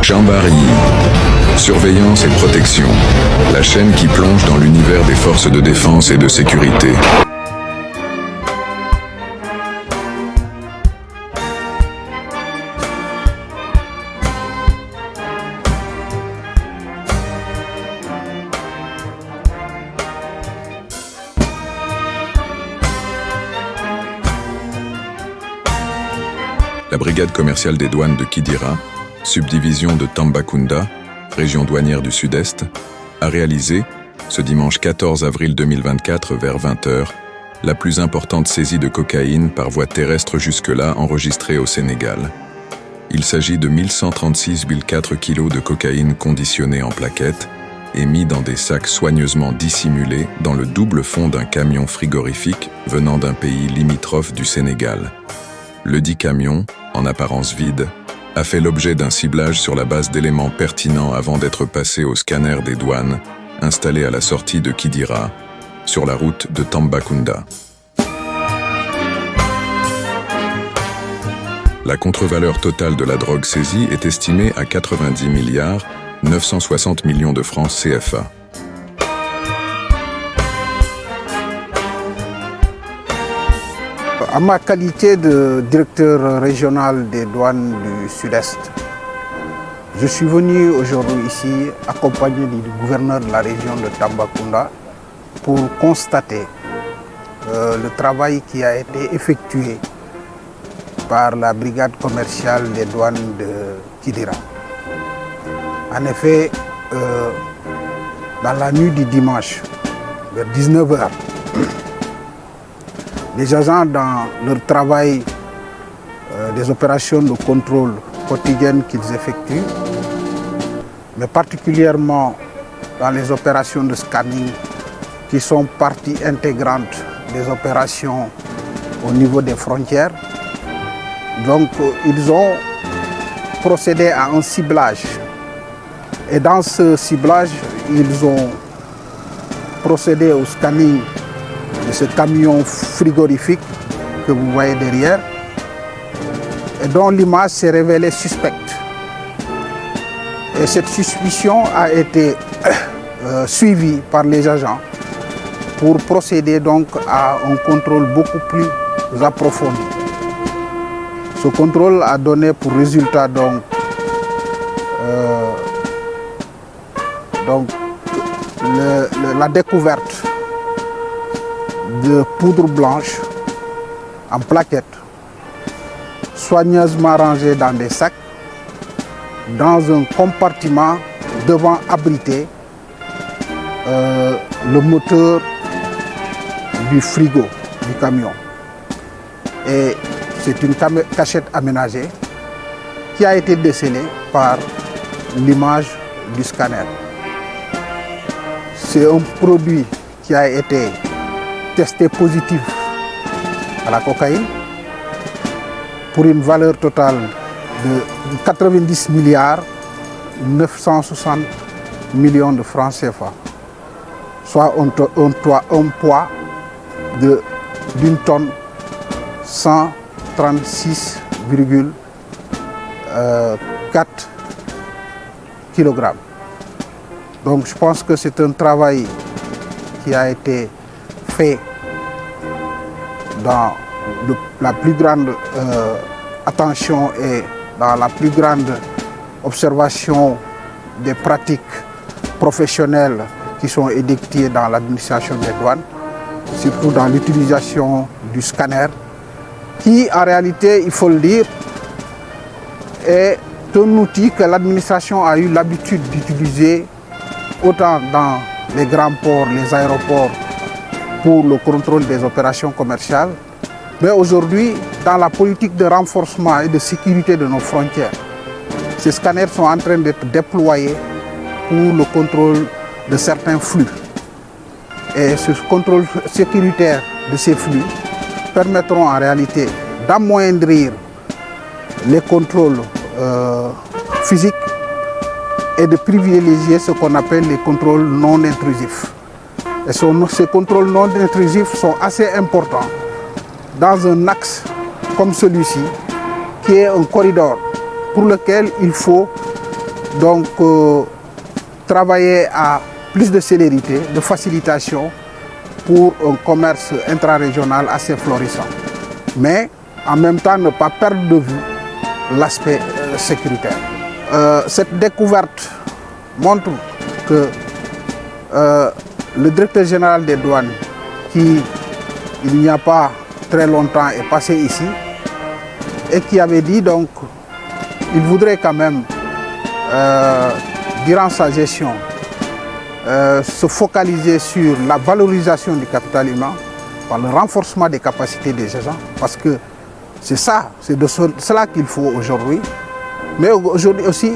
Chambari. Surveillance et protection. La chaîne qui plonge dans l'univers des forces de défense et de sécurité. La brigade commerciale des douanes de Kidira, subdivision de Tambacounda, région douanière du Sud-Est, a réalisé, ce dimanche 14 avril 2024 vers 20h, la plus importante saisie de cocaïne par voie terrestre jusque-là enregistrée au Sénégal. Il s'agit de 1136,4 kg de cocaïne conditionnée en plaquettes et mis dans des sacs soigneusement dissimulés dans le double fond d'un camion frigorifique venant d'un pays limitrophe du Sénégal. Le dit camion, en apparence vide, a fait l'objet d'un ciblage sur la base d'éléments pertinents avant d'être passé au scanner des douanes, installé à la sortie de Kidira, sur la route de Tambacounda. La contre-valeur totale de la drogue saisie est estimée à 90 milliards 960 millions de francs CFA. En ma qualité de directeur régional des douanes du Sud-Est, je suis venu aujourd'hui ici accompagné du gouverneur de la région de Tambacounda pour constater le travail qui a été effectué par la brigade commerciale des douanes de Kidira. En effet, dans la nuit du dimanche, vers 19h, les agents dans leur travail des opérations de contrôle quotidiennes qu'ils effectuent, mais particulièrement dans les opérations de scanning qui sont partie intégrante des opérations au niveau des frontières. Donc ils ont procédé à un ciblage et dans ce ciblage ils ont procédé au scanning de ce camion frigorifique que vous voyez derrière et dont l'image s'est révélée suspecte. Et cette suspicion a été suivie par les agents pour procéder donc à un contrôle beaucoup plus approfondi. Ce contrôle a donné pour résultat la découverte de poudre blanche en plaquettes, soigneusement rangées dans des sacs, dans un compartiment devant abriter le moteur du frigo du camion. Et c'est une cachette aménagée qui a été décelée par l'image du scanner. C'est un produit qui a été testé positif à la cocaïne pour une valeur totale de 90 milliards 960 millions de francs CFA, soit un poids d'une tonne 136,4 kg. Donc je pense que c'est un travail qui a été fait dans la plus grande attention et dans la plus grande observation des pratiques professionnelles qui sont édictées dans l'administration des douanes, surtout dans l'utilisation du scanner, qui en réalité, il faut le dire, est un outil que l'administration a eu l'habitude d'utiliser autant dans les grands ports, les aéroports, pour le contrôle des opérations commerciales, mais aujourd'hui, dans la politique de renforcement et de sécurité de nos frontières, ces scanners sont en train d'être déployés pour le contrôle de certains flux. Et ce contrôle sécuritaire de ces flux permettront en réalité d'amoindrir les contrôles physiques et de privilégier ce qu'on appelle les contrôles non intrusifs. Et ces contrôles non intrusifs sont assez importants dans un axe comme celui-ci, qui est un corridor pour lequel il faut donc travailler à plus de célérité, de facilitation pour un commerce intra-régional assez florissant. Mais en même temps ne pas perdre de vue l'aspect sécuritaire. Cette découverte montre que le directeur général des douanes, qui il n'y a pas très longtemps est passé ici, et qui avait dit donc il voudrait quand même, durant sa gestion, se focaliser sur la valorisation du capital humain par le renforcement des capacités des agents, parce que c'est ça, c'est de cela qu'il faut aujourd'hui, mais aujourd'hui aussi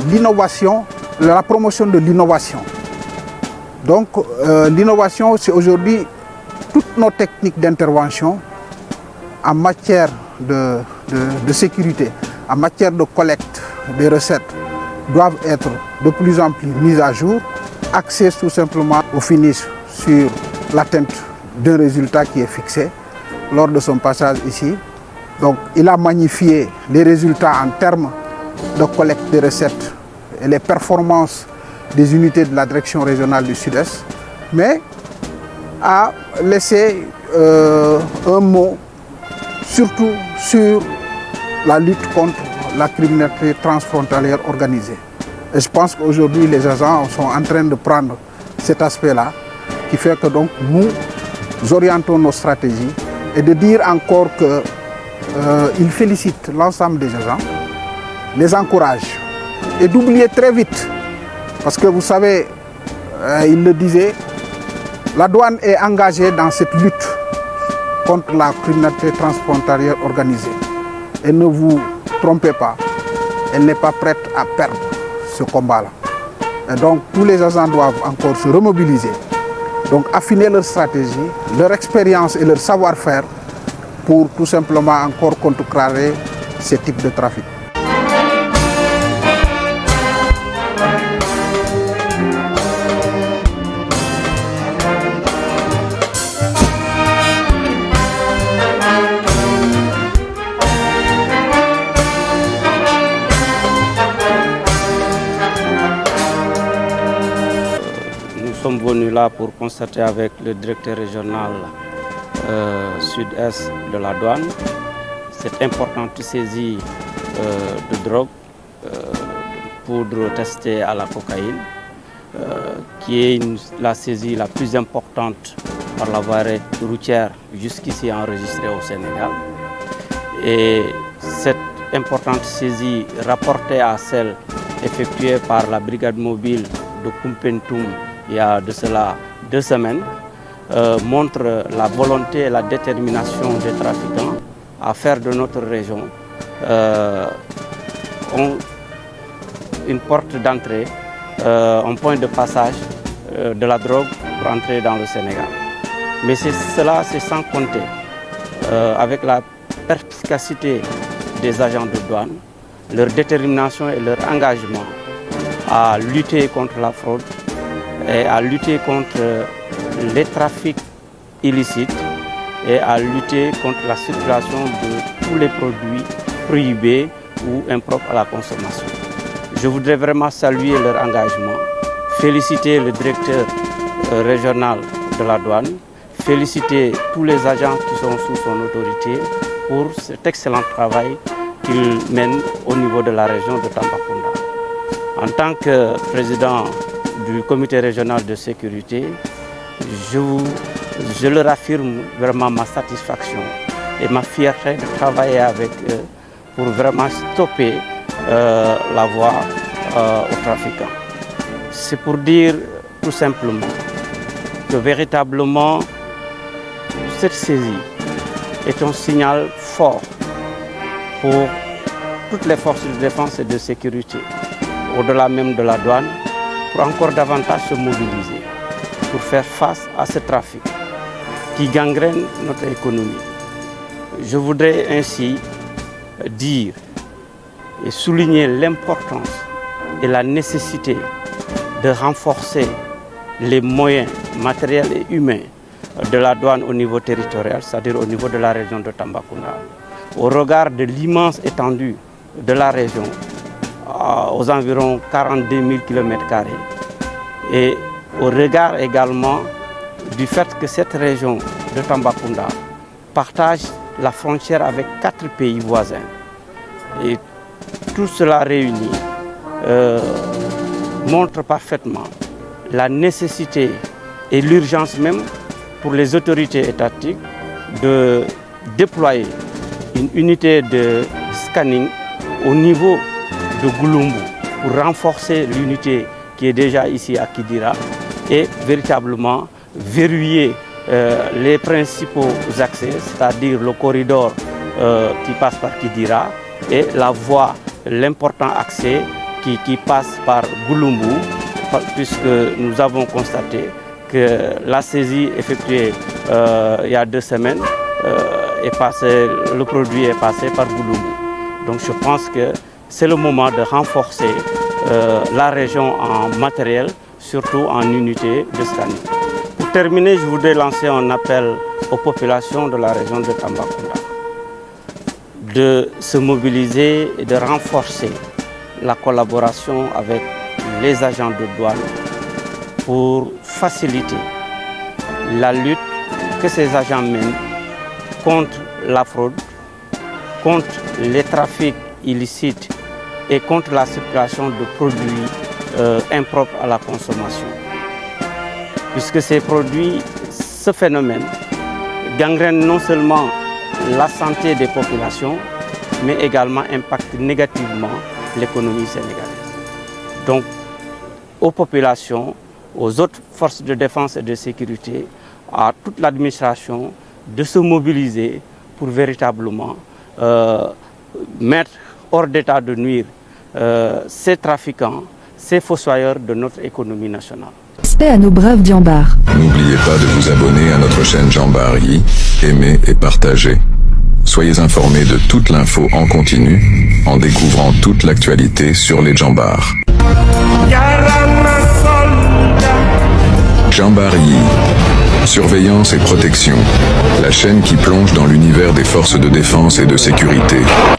l'innovation, la promotion de l'innovation. Donc l'innovation, c'est aujourd'hui toutes nos techniques d'intervention en matière de sécurité, en matière de collecte des recettes doivent être de plus en plus mises à jour, axées tout simplement au finish sur l'atteinte d'un résultat qui est fixé lors de son passage ici. Donc il a magnifié les résultats en termes de collecte des recettes et les performances des unités de la direction régionale du Sud-Est, mais a laissé un mot surtout sur la lutte contre la criminalité transfrontalière organisée. Et je pense qu'aujourd'hui les agents sont en train de prendre cet aspect-là, qui fait que donc nous orientons nos stratégies et de dire encore qu'il félicite l'ensemble des agents, les encourage et d'oublier très vite, parce que vous savez, il le disait, la douane est engagée dans cette lutte contre la criminalité transfrontalière organisée. Et ne vous trompez pas, elle n'est pas prête à perdre ce combat-là. Et donc tous les agents doivent encore se remobiliser, donc affiner leur stratégie, leur expérience et leur savoir-faire pour tout simplement encore contrecarrer ce type de trafic. Nous sommes venus là pour constater avec le directeur régional sud-est de la douane cette importante saisie de drogue, poudre testée à la cocaïne, qui est la saisie la plus importante par la voie routière jusqu'ici enregistrée au Sénégal. Et cette importante saisie rapportée à celle effectuée par la brigade mobile de Koumpentoum il y a de cela 2 semaines, montre la volonté et la détermination des trafiquants à faire de notre région une porte d'entrée, un point de passage de la drogue pour entrer dans le Sénégal. Mais cela, c'est sans compter avec la perspicacité des agents de douane, leur détermination et leur engagement à lutter contre la fraude et à lutter contre les trafics illicites et à lutter contre la circulation de tous les produits prohibés ou impropres à la consommation. Je voudrais vraiment saluer leur engagement, féliciter le directeur régional de la douane, féliciter tous les agents qui sont sous son autorité pour cet excellent travail qu'ils mènent au niveau de la région de Tambacounda. En tant que président du comité régional de sécurité, je leur affirme vraiment ma satisfaction et ma fierté de travailler avec eux pour vraiment stopper la voie aux trafiquants. C'est pour dire tout simplement que véritablement cette saisie est un signal fort pour toutes les forces de défense et de sécurité, au-delà même de la douane, pour encore davantage se mobiliser, pour faire face à ce trafic qui gangrène notre économie. Je voudrais ainsi dire et souligner l'importance et la nécessité de renforcer les moyens matériels et humains de la douane au niveau territorial, c'est-à-dire au niveau de la région de Tambacounda. Au regard de l'immense étendue de la région, aux environs 42 000 km². Et au regard également du fait que cette région de Tambacounda partage la frontière avec 4 pays voisins. Et tout cela réuni montre parfaitement la nécessité et l'urgence même pour les autorités étatiques de déployer une unité de scanning au niveau de Gouloumbou pour renforcer l'unité qui est déjà ici à Kidira et véritablement verrouiller les principaux accès, c'est-à-dire le corridor qui passe par Kidira et la voie, l'important accès qui passe par Gouloumbou, puisque nous avons constaté que la saisie effectuée il y a 2 semaines, le produit est passé par Gouloumbou. Donc je pense que c'est le moment de renforcer la région en matériel, surtout en unité de scanning. Pour terminer, je voudrais lancer un appel aux populations de la région de Tambacounda de se mobiliser et de renforcer la collaboration avec les agents de douane pour faciliter la lutte que ces agents mènent contre la fraude, contre les trafics illicites et contre la circulation de produits impropres à la consommation. Puisque ces produits, ce phénomène gangrène non seulement la santé des populations, mais également impacte négativement l'économie sénégalaise. Donc, aux populations, aux autres forces de défense et de sécurité, à toute l'administration, de se mobiliser pour véritablement mettre hors d'état de nuire ces trafiquants, ces fossoyeurs de notre économie nationale. Respect à nos braves Djambars. N'oubliez pas de vous abonner à notre chaîne Djambari, aimer et partager. Soyez informés de toute l'info en continu, en découvrant toute l'actualité sur les Djambars. Djambari, surveillance et protection, la chaîne qui plonge dans l'univers des forces de défense et de sécurité.